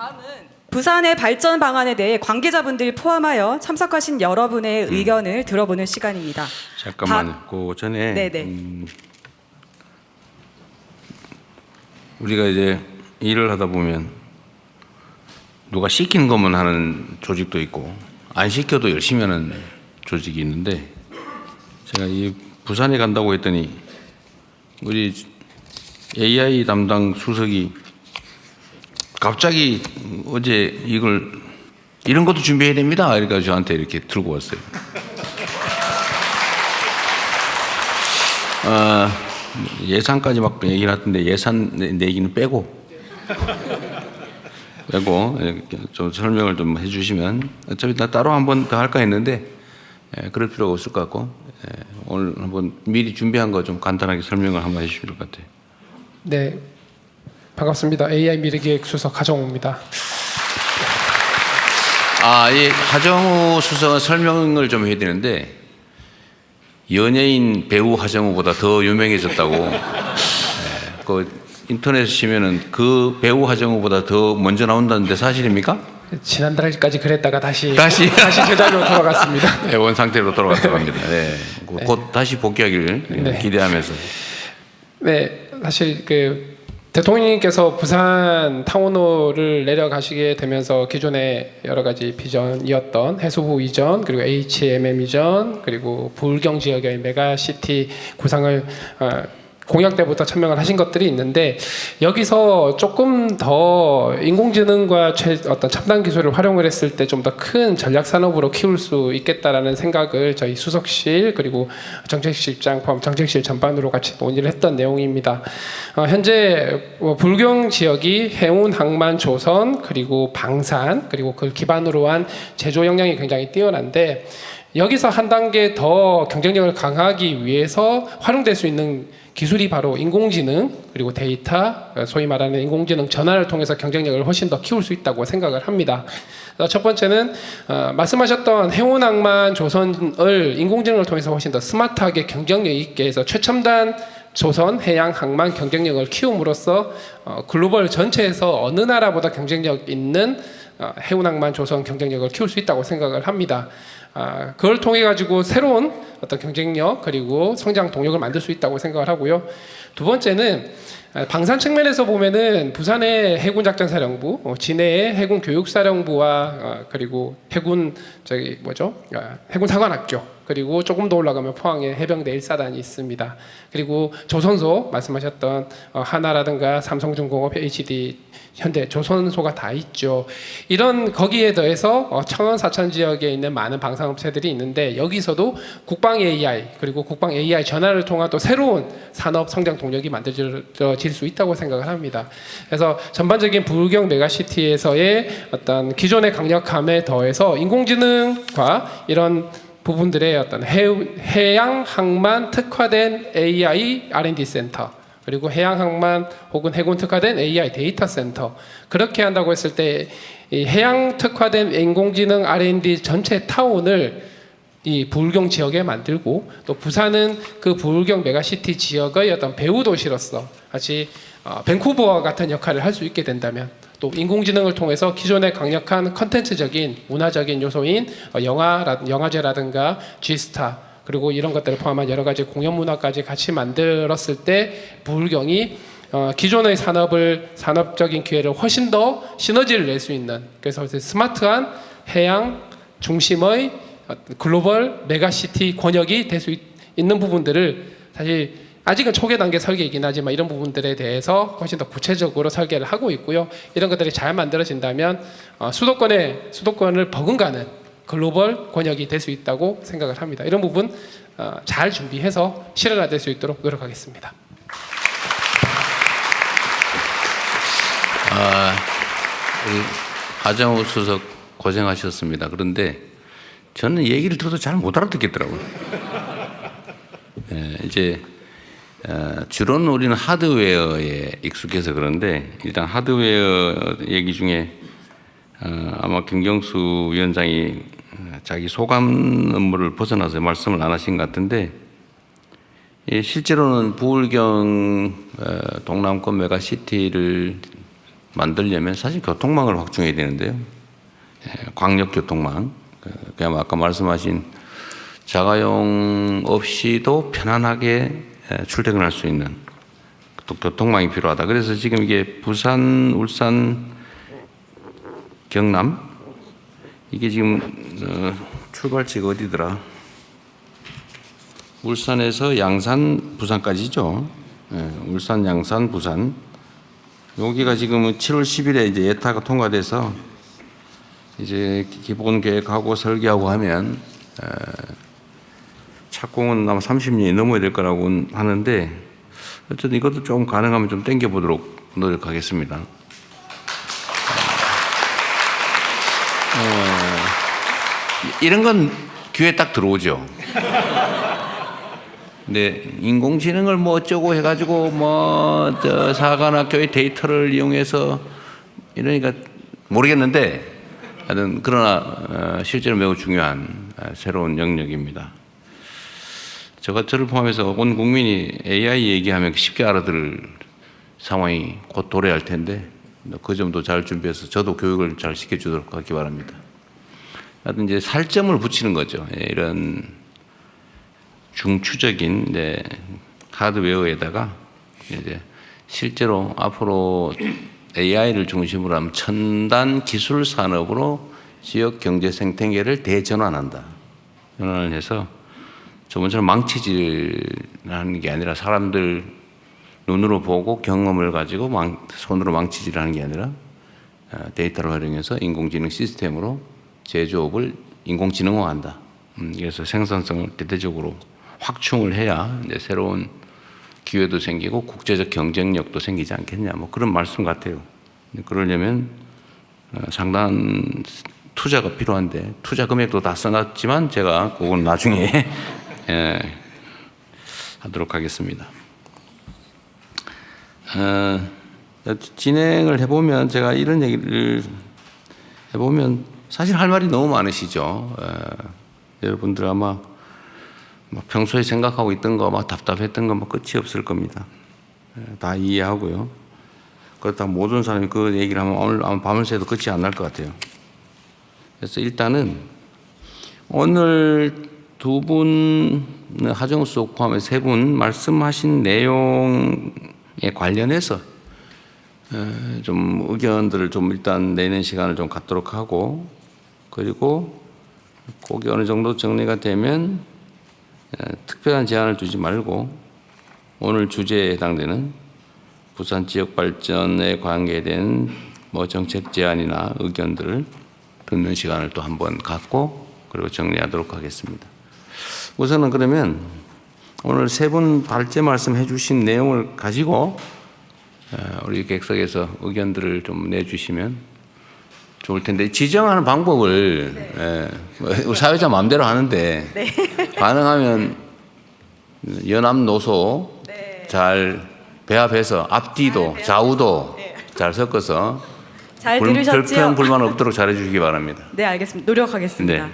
다음은 부산의 발전 방안에 대해 관계자분들 포함하여 참석하신 여러분의 의견을 들어보는 시간입니다. 잠깐만요. 그 전에 네네. 우리가 이제 일을 하다 보면 누가 시키는 것만 하는 조직도 있고 안 시켜도 열심히 하는 조직이 있는데, 제가 이 부산에 간다고 했더니 우리 AI 담당 수석이 갑자기 어제 이런 것도 준비해야 됩니다. 이러니까 저한테 이렇게 들고 왔어요. 예산까지 막 얘기를 하던데 예산 내기는 빼고 좀 설명을 좀 해주시면, 어차피 나 따로 한 번 더 할까 했는데 그럴 필요가 없을 것 같고, 오늘 한번 미리 준비한 거 좀 간단하게 설명을 한번 해주실 것 같아요. 네, 반갑습니다. AI 미래기획 수석 하정우입니다. 이 하정우 수석은 설명을 좀 해야 되는데, 연예인 배우 하정우보다 더 유명해졌다고. 그 인터넷에 치면은 그 배우 하정우보다 더 먼저 나온다는데 사실입니까? 지난달까지 그랬다가 다시 제자리로 돌아갔습니다. 네, 원 상태로 돌아갔다고 합니다. 네. 곧 다시 복귀하기를 기대하면서. 네, 사실 그 대통령님께서 부산 타운홀을 내려가시게 되면서 기존의 여러 가지 비전이었던 해수부 이전, 그리고 HMM 이전, 그리고 부울경 지역의 메가시티 구상을 공약 때부터 천명을 하신 것들이 있는데, 여기서 조금 더 인공지능과 어떤 첨단 기술을 활용을 했을 때 좀 더 큰 전략 산업으로 키울 수 있겠다라는 생각을 저희 수석실 그리고 정책실장 포함 정책실 전반으로 같이 논의를 했던 내용입니다. 현재 불경 지역이 해운, 항만, 조선, 그리고 방산, 그리고 그걸 기반으로 한 제조 역량이 굉장히 뛰어난데, 여기서 한 단계 더 경쟁력을 강화하기 위해서 활용될 수 있는 기술이 바로 인공지능 그리고 데이터, 소위 말하는 인공지능 전환을 통해서 경쟁력을 훨씬 더 키울 수 있다고 생각을 합니다. 첫 번째는 말씀하셨던 해운, 항만, 조선을 인공지능을 통해서 훨씬 더 스마트하게 경쟁력 있게 해서 최첨단 조선, 해양, 항만 경쟁력을 키움으로써 글로벌 전체에서 어느 나라보다 경쟁력 있는 해운, 항만, 조선 경쟁력을 키울 수 있다고 생각을 합니다. 그걸 통해 가지고 새로운 어떤 경쟁력 그리고 성장 동력을 만들 수 있다고 생각을 하고요. 두 번째는 방산 측면에서 보면은 부산의 해군작전사령부, 진해의 해군교육사령부와 그리고 해군사관학교, 그리고 조금 더 올라가면 포항에 해병대 1사단이 있습니다. 그리고 조선소 말씀하셨던 하나라든가 삼성중공업, HD, 현대, 조선소가 다 있죠. 이런 거기에 더해서 청원 사천 지역에 있는 많은 방산업체들이 있는데, 여기서도 국방 AI 그리고 국방 AI 전환을 통한 또 새로운 산업 성장 동력이 만들어질 수 있다고 생각을 합니다. 그래서 전반적인 부울경 메가시티에서의 어떤 기존의 강력함에 더해서 인공지능과 이런 부분들의 어떤 해양 항만 특화된 AI R&D 센터, 그리고 해양 항만 혹은 해군 특화된 AI 데이터 센터, 그렇게 한다고 했을 때 이 해양 특화된 인공지능 R&D 전체 타운을 이 부울경 지역에 만들고, 또 부산은 그 부울경 메가시티 지역의 어떤 배후 도시로서 같이 밴쿠버와 같은 역할을 할 수 있게 된다면, 또 인공지능을 통해서 기존의 강력한 컨텐츠적인 문화적인 요소인 영화제라든가 G스타, 그리고 이런 것들을 포함한 여러 가지 공연 문화까지 같이 만들었을 때 부울경이 기존의 산업적인 기회를 훨씬 더 시너지를 낼 수 있는, 그래서 스마트한 해양 중심의 글로벌 메가시티 권역이 될 수 있는 부분들을, 사실 아직은 초기 단계 설계이긴 하지만 이런 부분들에 대해서 훨씬 더 구체적으로 설계를 하고 있고요. 이런 것들이 잘 만들어진다면 수도권을 버금가는 글로벌 권역이 될 수 있다고 생각을 합니다. 이런 부분 잘 준비해서 실현화될 수 있도록 노력하겠습니다. 하정우 수석 고생하셨습니다. 그런데 저는 얘기를 들어도 잘 못 알아듣겠더라고요. 이제 주로는 우리는 하드웨어에 익숙해서 그런데, 일단 하드웨어 얘기 중에 아마 김경수 위원장이 자기 소감 업무를 벗어나서 말씀을 안 하신 것 같은데, 실제로는 부울경 동남권 메가시티를 만들려면 사실 교통망을 확충해야 되는데요. 광역 교통망, 그냥 아까 말씀하신 자가용 없이도 편안하게 출퇴근할 수 있는 또 교통망이 필요하다. 그래서 지금 이게 부산, 울산, 경남 이게 지금 출발지가 어디더라? 울산에서 양산, 부산까지죠. 울산, 양산, 부산. 여기가 지금 7월 10일에 이제 예타가 통과돼서 이제 기본 계획하고 설계하고 하면 착공은 아마 30년이 넘어야 될 거라고 하는데 어쨌든 이것도 좀 가능하면 좀 당겨 보도록 노력하겠습니다. 이런 건 귀에 딱 들어오죠. 근데 인공지능을 뭐 어쩌고 해가지고 뭐 저 사관학교의 데이터를 이용해서 이러니까 모르겠는데 하여튼 그러나 실제로 매우 중요한 새로운 영역입니다. 저를 포함해서 온 국민이 AI 얘기하면 쉽게 알아들을 상황이 곧 도래할 텐데 그 점도 잘 준비해서 저도 교육을 잘 시켜주도록 하기 바랍니다. 하여튼 이제 살점을 붙이는 거죠. 이런 중추적인 하드웨어에다가 이제 실제로 앞으로 AI를 중심으로 하면 첨단 기술 산업으로 지역 경제 생태계를 대전환한다. 전환을 해서 저번처럼 망치질하는 게 아니라 사람들 눈으로 보고 경험을 가지고 손으로 망치질하는 게 아니라 데이터를 활용해서 인공지능 시스템으로 제조업을 인공지능화한다. 그래서 생산성을 대대적으로 확충을 해야 이제 새로운 기회도 생기고 국제적 경쟁력도 생기지 않겠냐. 뭐 그런 말씀 같아요. 그러려면 상당한 투자가 필요한데 투자 금액도 다 써놨지만 제가 그건 나중에 하도록 하겠습니다. 진행을 해보면 제가 이런 얘기를 해보면 사실 할 말이 너무 많으시죠. 여러분들 아마 평소에 생각하고 있던 거, 막 답답했던 거, 끝이 없을 겁니다. 다 이해하고요. 그렇다고 모든 사람이 그 얘기를 하면 오늘 아마 밤을 새도 끝이 안 날 것 같아요. 그래서 일단은 오늘 두 분, 하정우 씨 포함해 세 분 말씀하신 내용에 관련해서 좀 의견들을 좀 일단 내는 시간을 좀 갖도록 하고, 그리고 그게 어느 정도 정리가 되면 특별한 제한을 두지 말고 오늘 주제에 해당되는 부산 지역 발전에 관계된 뭐 정책 제안이나 의견들을 듣는 시간을 또 한번 갖고 그리고 정리하도록 하겠습니다. 우선은 그러면 오늘 세 분 발제 말씀해 주신 내용을 가지고 우리 객석에서 의견들을 좀 내주시면 좋을 텐데, 지정하는 방법을 우리 사회자 마음대로 하는데 가능하면 연합노소 잘 배합해서 앞뒤도 좌우도 잘 섞어서 잘 들으셨지요? 불평 불만 없도록 잘해 주시기 바랍니다. 네, 알겠습니다. 노력하겠습니다. 네.